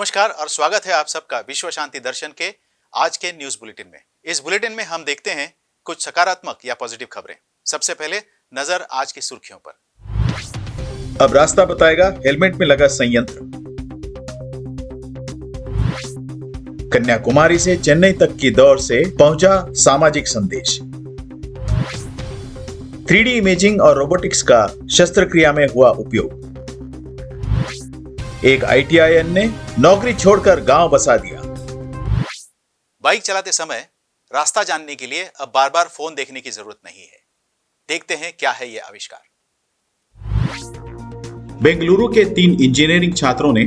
नमस्कार और स्वागत है आप सबका विश्व शांति दर्शन के आज के न्यूज बुलेटिन में। इस बुलेटिन में हम देखते हैं कुछ सकारात्मक या पॉजिटिव खबरें। सबसे पहले नजर आज की सुर्खियों पर। अब रास्ता बताएगा हेलमेट में लगा संयंत्र। कन्याकुमारी से चेन्नई तक की दौड़ से पहुंचा सामाजिक संदेश। 3D इमेजिंग और रोबोटिक्स का शस्त्रक्रिया में हुआ उपयोग। एक ITIN ने नौकरी छोड़कर गांव बसा दिया। बाइक चलाते समय रास्ता जानने के लिए अब बार बार फोन देखने की जरूरत नहीं है। देखते हैं क्या है यह आविष्कार। बेंगलुरु के 3 इंजीनियरिंग छात्रों ने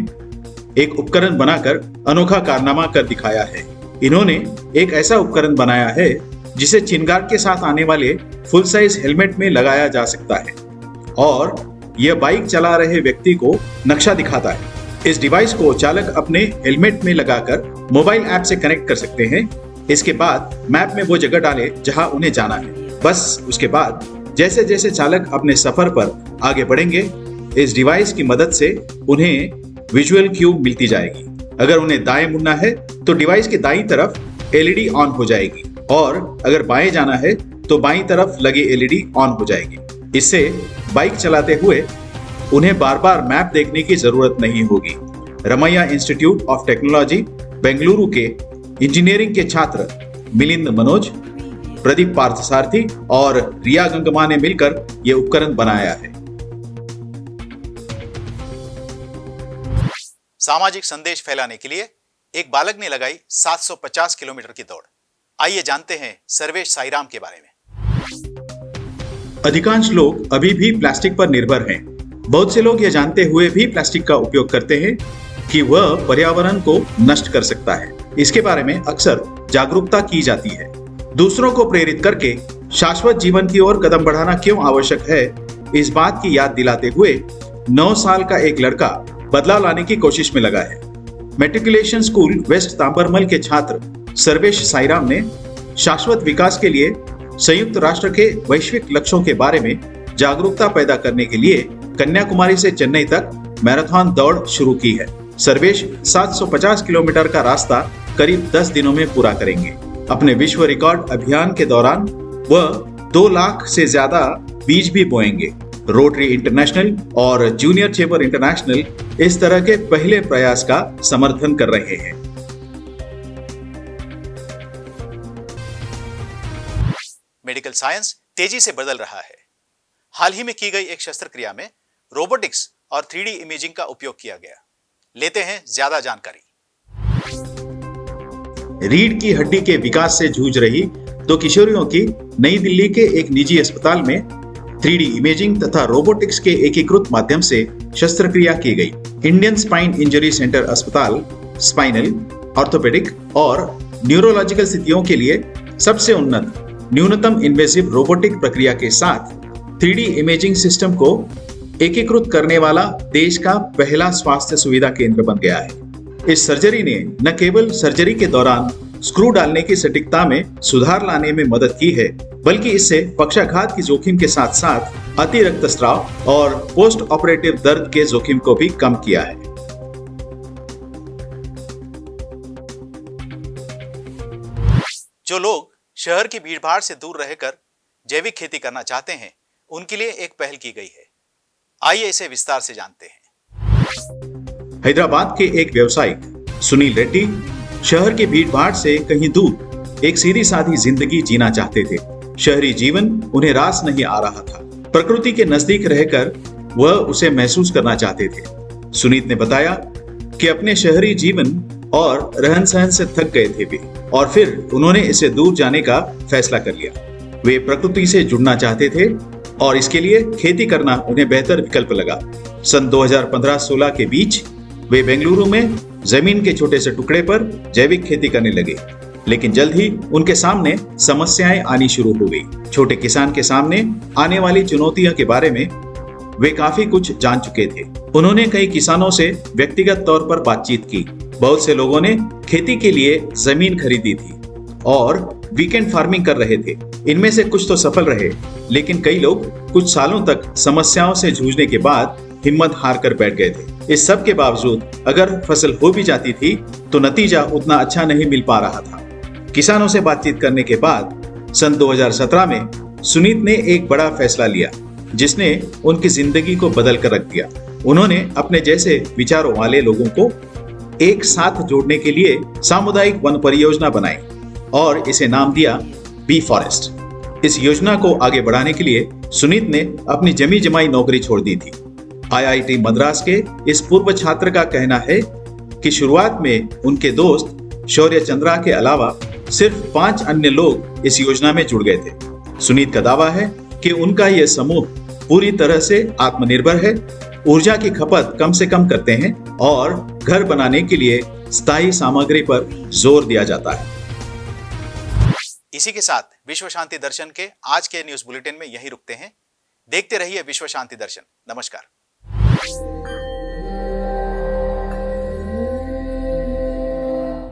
एक उपकरण बनाकर अनोखा कारनामा कर दिखाया है। इन्होंने एक ऐसा उपकरण बनाया है जिसे चिनगार के साथ आने वाले फुल साइज हेलमेट में लगाया जा सकता है और यह बाइक चला रहे व्यक्ति को नक्शा दिखाता है। इस डिवाइस को चालक अपने हेलमेट में लगाकर मोबाइल ऐप से कनेक्ट कर सकते हैं। इसके बाद मैप में वो जगह डाले जहां उन्हें जाना है। बस उसके बाद जैसे जैसे चालक अपने सफर पर आगे बढ़ेंगे, इस डिवाइस की मदद से उन्हें विजुअल क्यू मिलती जाएगी। अगर उन्हें दाएं मुड़ना है तो डिवाइस के दाईं तरफ LED ऑन हो जाएगी और अगर बाएं जाना है तो बाईं तरफ लगी LED ऑन हो जाएगी। इससे बाइक चलाते हुए उन्हें बार बार मैप देखने की जरूरत नहीं होगी। Ramaiah institute of technology Bengaluru के इंजीनियरिंग के छात्र मिलिंद मनोज, प्रदीप पार्थसारथी और रिया गंगमा ने मिलकर यह उपकरण बनाया है। सामाजिक संदेश फैलाने के लिए एक बालक ने लगाई 750 किलोमीटर की दौड़। आइए जानते हैं सर्वेश साईराम के बारे में। अधिकांश लोग अभी भी प्लास्टिक पर निर्भर हैं। बहुत से लोग यह जानते हुए भी प्लास्टिक का उपयोग करते हैं कि वह पर्यावरण को नष्ट कर सकता है। इसके बारे में अक्सर जागरूकता की जाती है। दूसरों को प्रेरित करके शाश्वत जीवन की ओर कदम बढ़ाना क्यों आवश्यक है, इस बात की याद दिलाते हुए 9 साल का एक लड़का बदलाव लाने की कोशिश में लगा है। मैट्रिकुलेशन स्कूल वेस्ट तांबरमल के छात्र सर्वेश साईराम ने शाश्वत विकास के लिए संयुक्त राष्ट्र के वैश्विक लक्ष्यों के बारे में जागरूकता पैदा करने के लिए कन्याकुमारी से चेन्नई तक मैराथन दौड़ शुरू की है। सर्वेश 750 किलोमीटर का रास्ता करीब 10 दिनों में पूरा करेंगे। अपने विश्व रिकॉर्ड अभियान के दौरान वह 2 लाख से ज्यादा बीज भी बोएंगे। रोटरी इंटरनेशनल और जूनियर चेंबर इंटरनेशनल इस तरह के पहले प्रयास का समर्थन कर रहे हैं। मेडिकल साइंस तेजी से बदल रहा है। हाल ही में की गई एक शस्त्रक्रिया में रोबोटिक्स और 3D इमेजिंग का उपयोग किया गया। लेते हैं ज्यादा जानकारी। रीढ़ की हड्डी के विकास से जूझ रही 2 किशोरियों की नई दिल्ली के एक निजी अस्पताल में 3D इमेजिंग तथा रोबोटिक्स के एकीकृत माध्यम से शस्त्रक्रिया की गई। इंडियन स्पाइन इंजरी सेंटर अस्पताल स्पाइनल, ऑर्थोपेडिक और न्यूरोलॉजिकल स्थितियों के लिए सबसे उन्नत न्यूनतम इन्वेसिव रोबोटिक प्रक्रिया के साथ 3D इमेजिंग सिस्टम को एकीकृत करने वाला देश का पहला स्वास्थ्य सुविधा केंद्र बन गया है। इस सर्जरी ने न केवल सर्जरी के दौरान स्क्रू डालने की सटीकता में सुधार लाने में मदद की है, बल्कि इससे पक्षाघात की जोखिम के साथ साथ अति रक्तस्राव और पोस्ट ऑपरेटिव दर्द के जोखिम को भी कम किया है। जो लोग शहर की भीड़भाड़ से दूर रहकर जैविक खेती करना चाहते हैं, उनके लिए एक पहल की गई है। आइए इसे विस्तार से जानते हैं। हैदराबाद के एक व्यवसायिक सुनील रेड्डी शहर की भीड़भाड़ से कहीं दूर एक सीधी सादी जिंदगी जीना चाहते थे। शहरी जीवन उन्हें रास नहीं आ रहा था। प्रकृति के नजदीक रहकर वह उसे महसूस करना चाहते थे। सुनील ने बताया कि अपने शहरी जीवन और रहन सहन से थक गए थे वे, और फिर उन्होंने इससे दूर जाने का फैसला कर लिया। वे प्रकृति से जुड़ना चाहते थे और इसके लिए खेती करना उन्हें बेहतर विकल्प लगा। सन 2015-16 के बीच वे बेंगलुरु में जमीन के छोटे से टुकड़े पर जैविक खेती करने लगे, लेकिन जल्द ही उनके सामने समस्याएं आनी शुरू हो गई। छोटे किसान के सामने आने वाली चुनौतियों के बारे में वे काफी कुछ जान चुके थे। उन्होंने कई किसानों से व्यक्तिगत तौर पर बातचीत की। बहुत से लोगों ने खेती के लिए जमीन खरीदी थी और वीकेंड फार्मिंग कर रहे थे। इनमें से कुछ तो सफल रहे, लेकिन कई लोग कुछ सालों तक समस्याओं से जूझने के बाद हिम्मत हार कर बैठ गए थे। इस सब के बावजूद अगर फसल हो भी जाती थी तो नतीजा उतना अच्छा नहीं मिल पा रहा था। किसानों से बातचीत करने के बाद सन 2017 में सुनीत ने एक बड़ा फैसला लिया जिसने उनकी जिंदगी को बदल कर रख दिया। उन्होंने अपने जैसे विचारों वाले लोगों को एक साथ जोड़ने के लिए सामुदायिक वन परियोजना बनाई और इसे नाम दिया बी फॉरेस्ट। इस योजना को आगे बढ़ाने के लिए सुनीत ने अपनी जमी जमाई नौकरी छोड़ दी थी। IIT मद्रास के इस पूर्व छात्र का कहना है कि शुरुआत में उनके दोस्त शौर्य चंद्रा के अलावा सिर्फ 5 अन्य लोग इस योजना में जुड़ गए थे। सुनीत का दावा है कि उनका यह समूह पूरी तरह से आत्मनिर्भर है, ऊर्जा की खपत कम से कम करते हैं और घर बनाने के लिए स्थायी सामग्री पर जोर दिया जाता है। इसी के साथ विश्व शांति दर्शन के आज के न्यूज बुलेटिन में यही रुकते हैं। देखते रहिए विश्व शांति दर्शन। नमस्कार।